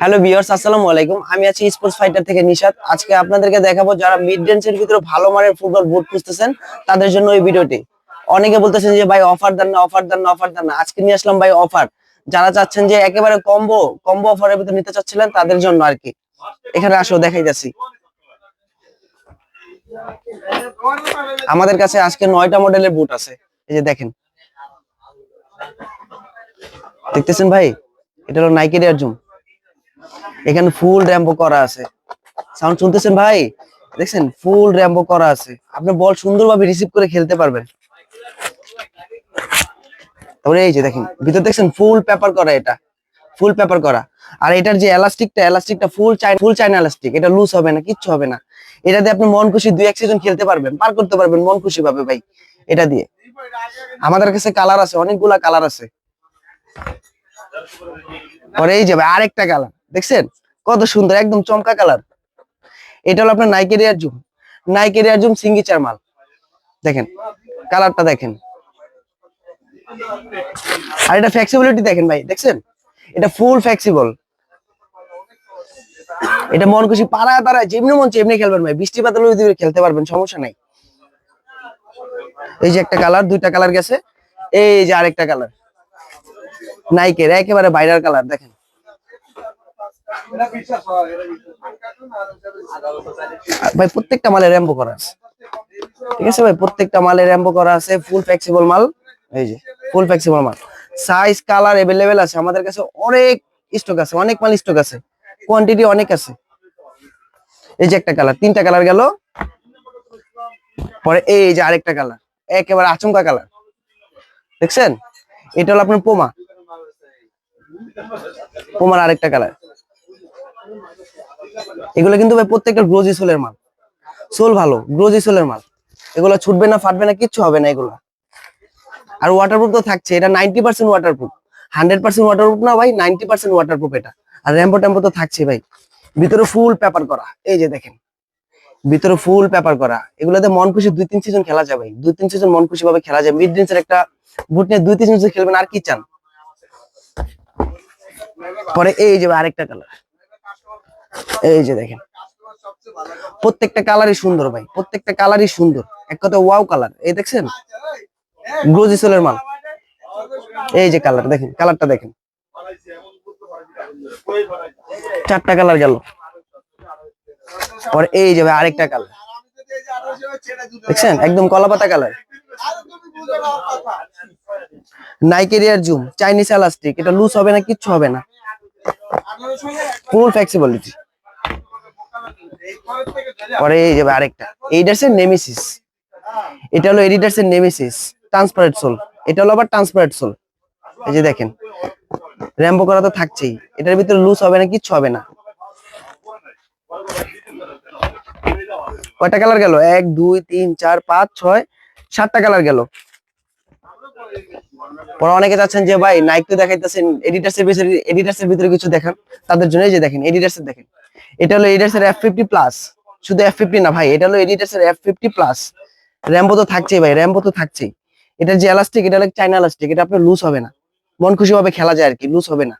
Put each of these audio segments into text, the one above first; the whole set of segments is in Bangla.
হ্যালো ভিউয়ার্স, আসসালামু আলাইকুম। আমি আছি স্পোর্টস ফাইটার থেকে নিশাত। আজকে আপনাদেরকে দেখাবো যারা মিড রেঞ্জের ভিতরে ভালো মানের ফুটবল বুট খুঁজতেছেন তাদের জন্য এই ভিডিওটি। অনেকে বলতেছেন যে ভাই অফার দেন না, অফার দেন না, অফার দেন না। আজকে নিয়ে আসলাম ভাই অফার। যারা চাচ্ছেন যে একেবারে কম্বো কম্বো অফারের ভিতরে নিতে চাচ্ছিলেন তাদের জন্য আর কি। এখানে আসো, দেখাই যাচ্ছি। আমাদের কাছে আজকে 9টা মডেলের বুট আছে। এই যে দেখেন, দেখতেছেন ভাই, এটা হলো নাইকি এয়ার জুম। এখানে ফুল র্যাম্পো করা আছে। সাউন্ড শুনতেছেন ভাই? দেখছেন, ফুল র্যাম্পো করা আছে। আপনি বল সুন্দরভাবে রিসিভ করে খেলতে পারবেন। তারপরে এই যে দেখেন ভিতর, দেখছেন ফুল পেপার করা, এটা ফুল পেপার করা। আর এটার যে এলাস্টিকটা ফুল চাইনা এলাস্টিক, এটা লুজ হবে না, কিচ্ছু হবে না। এটা দিয়ে আপনি মন খুশি 2-1 সিজন খেলতে পারবেন, পার করতে পারবেন মন খুশি ভাবে ভাই। এটা দিয়ে আমাদের কাছে কালার আছে, অনেকগুলা কালার আছে। পরে এই যে ভাই আরেকটা কালার দেখছেন, কত সুন্দর, একদম চমকা কালার। এটা হলো আপনার নাইকি এয়ার জুম সিগনেচার মাল। দেখেন কালারটা দেখেন, আর এটা ফ্লেক্সিবিলিটি দেখেন ভাই, দেখছেন এটা ফুল ফ্লেক্সিবল। এটা মন খুশি পাড়ায় পাড়ায় যেমনি মন চায় এমনি খেলবেন ভাই, বৃষ্টি বাদল খেলতে পারবেন, সমস্যা নাই। এই যে একটা কালার, দুইটা কালার গেছে। এই যে আরেকটা কালার নাইকের একেবারে ভাইরাল কালার, দেখেন ভাই। প্রত্যেকটা মালে র্যাম্বো করা আছে, ঠিক আছে ভাই, প্রত্যেকটা মালে র্যাম্বো করা আছে, ফুল ফ্লেক্সিবল মাল। এই যে ফুল ফ্লেক্সিবল মাল, সাইজ কালার अवेलेबल আছে আমাদের কাছে, অনেক স্টক আছে, অনেক মাল স্টক আছে, কোয়ান্টিটি অনেক আছে। এই যে একটা কালার, তিনটা কালার গেল। পরে এই যে আরেকটা কালার, একেবারে আচমকা কালার, দেখছেন এটা হলো আপনার পোমার আরেকটা কালার। এগুলো কিন্তু ভাই প্রত্যেকটা গ্লোজি সোলের মাল, সোল ভালো, গ্লোজি সোলের মাল। এগুলো ছুটবে না, ফাটবে না, কিচ্ছু হবে না এগুলো। আর ওয়াটারপ্রুফ তো থাকছে, এটা 90% ওয়াটারপ্রুফ। 100% ওয়াটারপ্রুফ না ভাই, 90% ওয়াটারপ্রুফ এটা। আর র্যাম্পো ট্যাম্পো তো থাকছে ভাই। ভিতরে ফুল পেপার করা, এই যে দেখেন ভিতরে ফুল পেপার করা। এগুলোতে মন খুশি 2-3 সিজন খেলা যায় ভাই, 2-3 সিজন মন খুশি ভাবে খেলা যায়। মিড রেঞ্জের একটা বুট নিয়ে 2-3 সিজন খেলবেন, আর কি চান। পরে এই যে আরেকটা কালার, এই যে দেখেন প্রত্যেকটা কালারই সুন্দর ভাই, প্রত্যেকটা কালারই সুন্দর, এক কথা ওয়াও কালার। এই দেখছেন গ্লোজি সোলের মাল। এই যে কালার দেখেন, কালারটা দেখেন, 4টা কালার গেল। পরে এই যে ভাই আরেকটা কালার, দেখছেন একদম কলাপাতা colour. Nike air zoom Chinese elastic, এটা লুজ হবে না, কিচ্ছু হবে না, ফুল ফ্লেক্সিবিলিটি। পরে এই যে ভাই আরেকটা এডিডাসের নেমেসিস, এটা হলো এডিডাসের নেমেসিস ট্রান্সপারেন্ট সোল। এটা হলো আবার ট্রান্সপারেন্ট সোল। এই যে দেখেন র্যাম্বো করা তো থাকছেই, এটার ভিতরে লুজ হবে না, কিচ্ছু হবে না। কয়টা কালার গেল? 1 2 3 4 5 6 7টা কালার গেল। পরে অনেকে চাচ্ছেন যে ভাই নাইক তো দেখাইতেছেন, এডিডাসের ভিতরে কিছু দেখান, তাদের জন্য এই যে দেখেন এডিডাসের দেখেন। এটা হলো এডিডাসের F50 প্লাস, শুধু F50 না ভাই, এটা হলো এডিডাসের F50 প্লাস। র্যাম্বো তো থাকছেই ভাই, র্যাম্বো তো থাকছেই। এটার যে এলাস্টিক, এটা হলো চাইনা এলাস্টিক, এটা আপনার লুজ হবে না, মন খুশি ভাবে খেলা যায় আর কি, লুজ হবে না।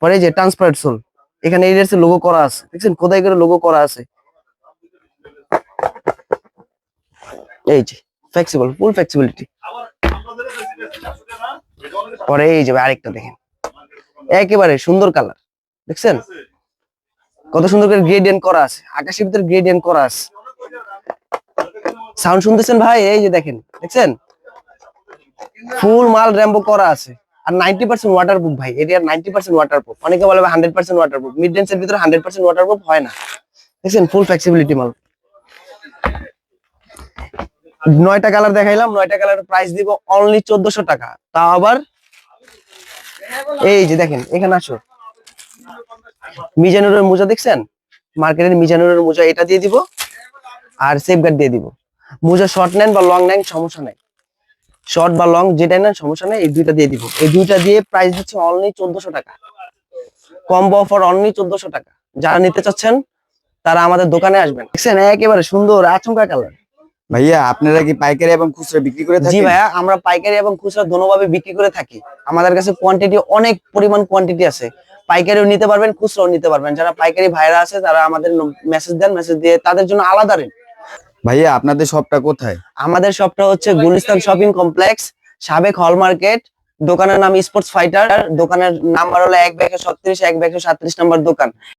পরে এই যে ট্রান্সপারেন্ট সোল, এখানে এডিডাসের লোগো করা আছে, দেখছেন খোদাই করে লোগো করা আছে। এই যে ফ্লেক্সিবল, ফুল ফ্লেক্সিবিলিটি। পরে এই যে আরেকটা দেখেন, একেবারে সুন্দর কালার, দেখছেন কত সুন্দর করে গ্রেডিয়েন্ট করা আছে, আকাশের ভিতরে গ্রেডিয়েন্ট করা আছে। সাউন্ড শুনতেছেন ভাই? এই যে দেখেন, দেখছেন ফুল মাল র্যাম্বো করা আছে। আর 90% ওয়াটারপ্রুফ ভাই, এরিয়ার 90% ওয়াটারপ্রুফ। অনেকে বলে 100% ওয়াটারপ্রুফ, মিড রেঞ্জের ভিতরে 100% ওয়াটারপ্রুফ হয় না। দেখছেন ফুল ফ্লেক্সিবিলিটি মাল। 9টা কালার দেখাইলাম, 9টা কালারের প্রাইস দিব অনলি 1400 টাকা। তা আবার এই যে দেখেন, এখানে আসো, মিজানুরের মোজা দেখছেন, মার্কেটের মিজানুরের মোজা, এটা দিয়ে দিব। আর সেফগার্ড দিয়ে দিব। মোজা শর্ট নেন বা লং নেন সমস্যা নাই, শর্ট বা লং যেটা নেন সমস্যা নাই, এই দুইটা দিয়ে দিব। এই দুইটা দিয়ে প্রাইস দিচ্ছি অনলি 1400 টাকা, কম্বো অফার অনলি 1400 টাকা। যারা নিতে চাচ্ছেন তারা আমাদের দোকানে আসবেন। দেখছেন একেবারে সুন্দর আচমকা কালার। ভাইয়া আপনারা কি পাইকারি এবং খুচরা বিক্রি করে জি থাকেন? ভাইয়া, আমরা পাইকারি এবং খুচরা দোনোভাবে বিক্রি করে থাকি। আমাদের কাছে কোয়ান্টিটি অনেক পরিমাণ কোয়ান্টিটি আছে, পাইকারিও নিতে পারবেন, খুচরাও নিতে পারবেন। যারা পাইকারি ভাইরা আছে তারা আমাদের মেসেজ দেন, মেসেজ দিয়ে তাদের জন্য আলাদা রেট। ভাইয়া আপনাদের শপটা কোথায়? আমাদের শপটা হচ্ছে গুলিস্তান শপিং কমপ্লেক্স, সাবেক হল মার্কেট। দোকানের নাম স্পোর্টস ফাইটার, দোকানের নাম্বার হলো 1/37 1/37 নম্বর দোকান।